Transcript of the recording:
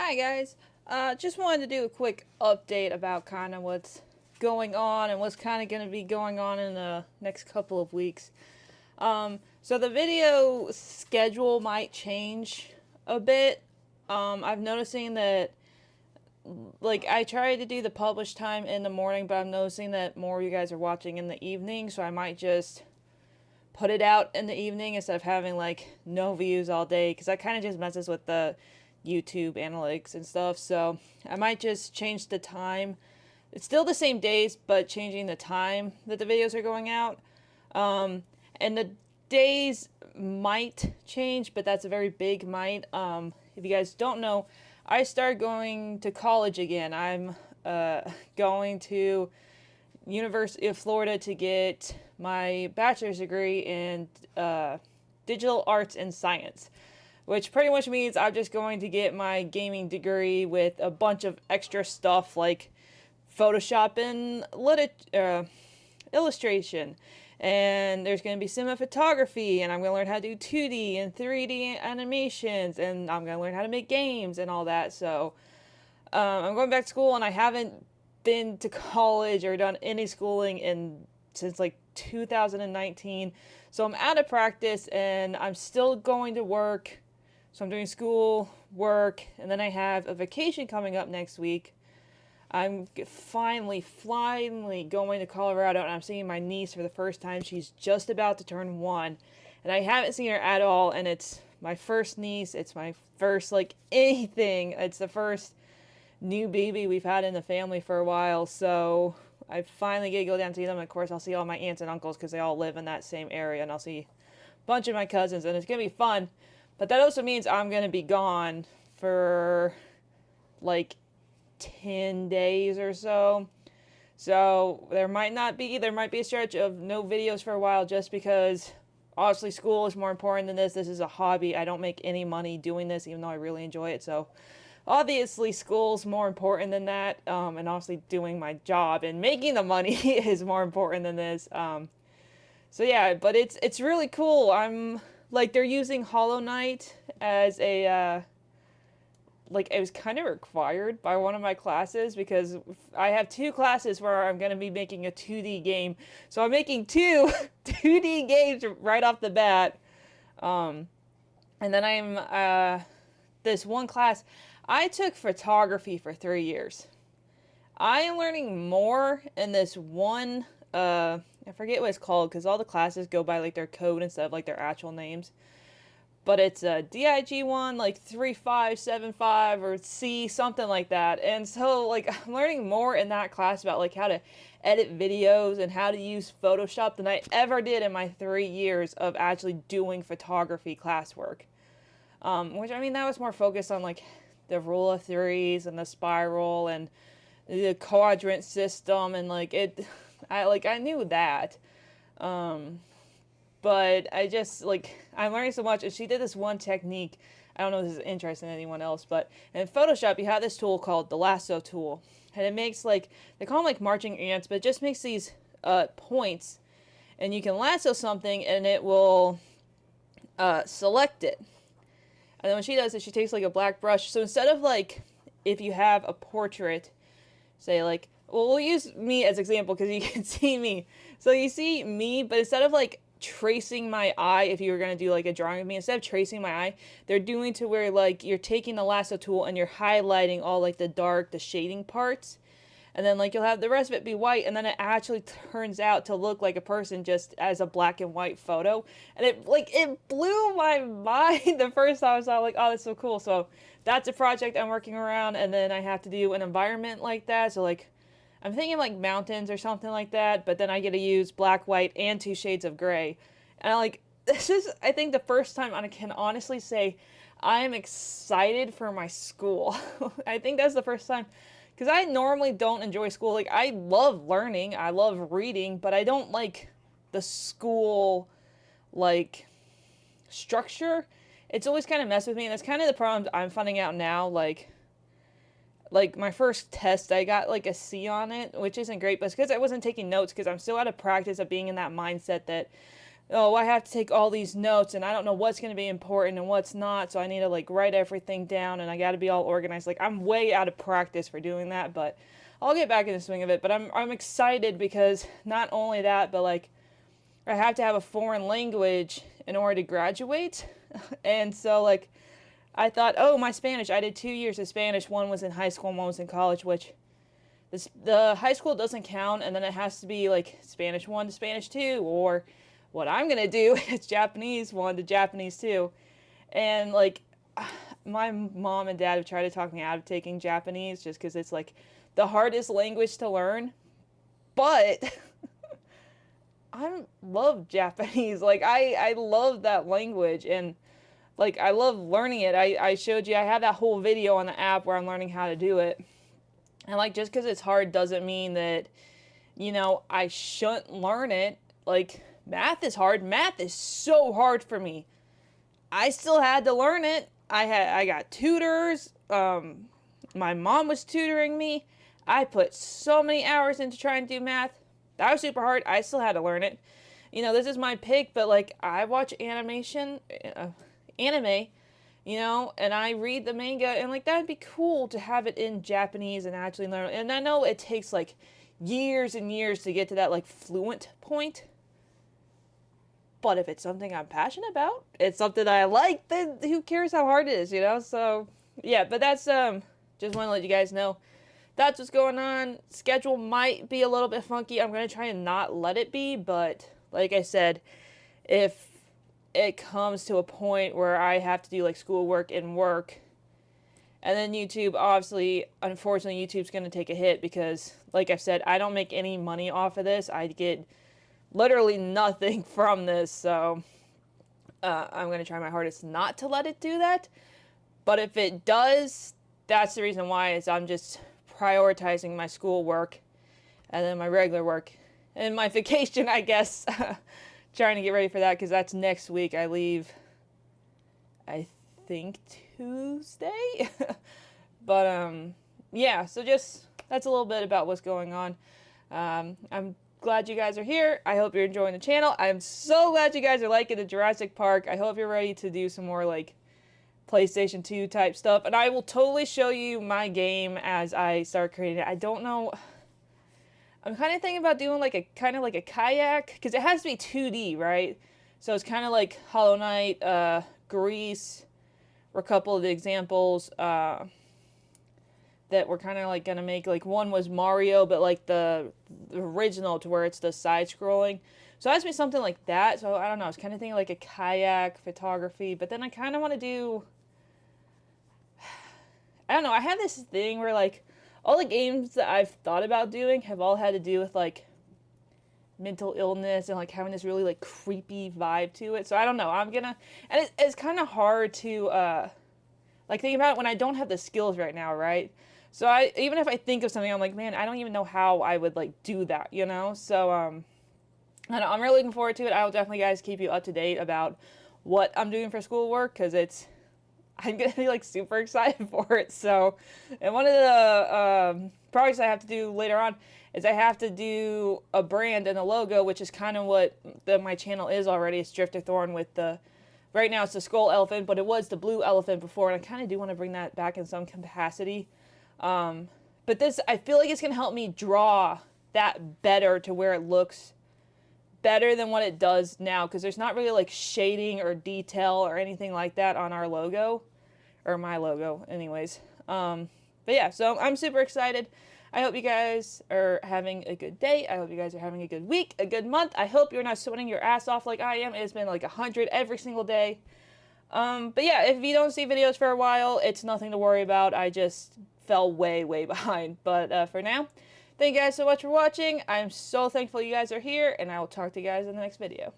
Hi guys, just wanted to do a quick update about kind of what's going on and what's kind of going to be going on in the next couple of weeks. So the video schedule might change a bit. I'm noticing that, like, I try to do the publish time in the morning, but I'm noticing that more of you guys are watching in the evening, so I might just put it out in the evening instead of having, like, no views all day, because that kind of just messes with the YouTube analytics and stuff. So I might just change the time. It's still the same days, but changing the time that the videos are going out. And the days might change, but that's a very big might. If you guys don't know, I started going to college again. I'm going to University of Florida to get my bachelor's degree in digital arts and science, which pretty much means I'm just going to get my gaming degree with a bunch of extra stuff like Photoshop and illustration. And there's going to be cinematography, and I'm going to learn how to do 2D and 3D animations, and I'm going to learn how to make games and all that. So I'm going back to school, and I haven't been to college or done any schooling since like 2019. So I'm out of practice, and I'm still going to work. So I'm doing school, work, and then I have a vacation coming up next week. I'm finally going to Colorado, and I'm seeing my niece for the first time. She's just about to turn 1, and I haven't seen her at all, and it's my first niece. It's my first, like, anything. It's the first new baby we've had in the family for a while, so I finally get to go down and see them. Of course, I'll see all my aunts and uncles because they all live in that same area, and I'll see a bunch of my cousins, and it's going to be fun. But that also means I'm going to be gone for, like, 10 days or so. So there might be a stretch of no videos for a while, just because obviously school is more important than this. This is a hobby. I don't make any money doing this, even though I really enjoy it. So obviously school's more important than that. And obviously doing my job and making the money is more important than this. So yeah, but it's really cool. I'm like, they're using Hollow Knight as a like, it was kind of required by one of my classes, because I have 2 classes where I'm going to be making a 2D game. So I'm making 2 2D games right off the bat. And then this one class, I took photography for 3 years. I am learning more in this one, I forget what it's called, because all the classes go by, like, their code instead of, like, their actual names. But it's a DIG1, like 3575 or C, something like that. And so, like, I'm learning more in that class about, like, how to edit videos and how to use Photoshop than I ever did in my 3 years of actually doing photography classwork. Which, I mean, that was more focused on, like, the rule of threes and the spiral and the quadrant system, and, like, I knew that. But I just, like, I'm learning so much, and she did this one technique. I don't know if this is interesting to anyone else, but in Photoshop, you have this tool called the lasso tool. And it makes, like, they call them, like, marching ants, but it just makes these points. And you can lasso something, and it will select it. And then when she does it, she takes, like, a black brush. So instead of, like, if you have a portrait, say, like, well, we'll use me as example because you can see me. So you see me, but instead of, like, tracing my eye, if you were going to do, like, a drawing of me, instead of tracing my eye, they're doing to where, like, you're taking the lasso tool and you're highlighting all, like, the shading parts, and then, like, you'll have the rest of it be white, and then it actually turns out to look like a person just as a black and white photo. And it blew my mind the first time I saw it. Like, oh, that's so cool. So that's a project I'm working around, and then I have to do an environment like that. So, like, I'm thinking, like, mountains or something like that, but then I get to use black, white, and 2 shades of gray. And this is, I think, the first time I can honestly say I am excited for my school. I think that's the first time, because I normally don't enjoy school. Like, I love learning, I love reading, but I don't like the school, like, structure. It's always kind of messed with me, and that's kind of the problem I'm finding out now, like my first test, I got, like, a C on it, which isn't great, but it's because I wasn't taking notes, because I'm still out of practice of being in that mindset that oh, I have to take all these notes and I don't know what's going to be important and what's not, so I need to like write everything down and I got to be all organized. Like I'm way out of practice for doing that, but I'll get back in the swing of it. But I'm excited because not only that, but like I have to have a foreign language in order to graduate. And so like I thought, oh, my Spanish, I did 2 years of Spanish. One was in high school and one was in college, which the high school doesn't count, and then it has to be like Spanish 1 to Spanish 2, or what I'm going to do is Japanese 1 to Japanese 2. And like my mom and dad have tried to talk me out of taking Japanese just because it's like the hardest language to learn. But I love Japanese. Like I love that language, and like I love learning it. I showed you, I have that whole video on the app where I'm learning how to do it. And like just because it's hard doesn't mean that, you know, I shouldn't learn it. Like math is hard. Math is so hard for me. I still had to learn it. I got tutors. My mom was tutoring me. I put so many hours into trying to do math. That was super hard. I still had to learn it. You know, this is my pick, but like I watch anime, you know, and I read the manga, and like that'd be cool to have it in Japanese and actually learn. And I know it takes like years and years to get to that like fluent point. But if it's something I'm passionate about, it's something I like, then who cares how hard it is, you know? So, yeah, but that's, just want to let you guys know. That's what's going on. Schedule might be a little bit funky. I'm going to try and not let it be, but like I said, if it comes to a point where I have to do like schoolwork and work, and then YouTube, obviously, unfortunately, YouTube's going to take a hit because, like I said, I don't make any money off of this. I get literally nothing from this, so I'm going to try my hardest not to let it do that. But if it does, that's the reason why, is I'm just prioritizing my schoolwork and then my regular work and my vacation, I guess. Trying to get ready for that because that's next week. I leave, I think, Tuesday. But yeah, so just that's a little bit about what's going on. I'm glad you guys are here. I hope you're enjoying the channel. I'm so glad you guys are liking the Jurassic Park. I hope you're ready to do some more like PlayStation 2 type stuff, and I will totally show you my game as I start creating it. I don't know, I'm kind of thinking about doing like a kayak, because it has to be 2D, right? So it's kind of like Hollow Knight, Grease were a couple of the examples that we're kind of like gonna make. Like one was Mario, but like the original, to where it's the side scrolling. So it has to be something like that. So I don't know, I was kind of thinking like a kayak photography, but then I kind of want to do, I don't know, I have this thing where like all the games that I've thought about doing have all had to do with like mental illness and like having this really like creepy vibe to it. So I don't know, I'm gonna, and it's kind of hard to like think about it when I don't have the skills right now, right? So even if I think of something, I'm like, man, I don't even know how I would like do that, you know? So I don't know, I'm really looking forward to it. I will definitely, guys, keep you up to date about what I'm doing for schoolwork, because I'm gonna be like super excited for it. So, and one of the projects I have to do later on is I have to do a brand and a logo, which is kind of what my channel is already. It's Drifterthorn with the, right now it's the skull elephant, but it was the blue elephant before, and I kind of do want to bring that back in some capacity. But this, I feel like it's going to help me draw that better to where it looks better than what it does now, because there's not really like shading or detail or anything like that on our logo, or my logo anyways. But yeah, so I'm super excited. I hope you guys are having a good day. I hope you guys are having a good week, a good month. I hope you're not sweating your ass off like I am. It's been like 100 every single day. But yeah, if you don't see videos for a while, it's nothing to worry about. I just fell way behind. But for now, thank you guys so much for watching. I'm so thankful you guys are here, and I will talk to you guys in the next video.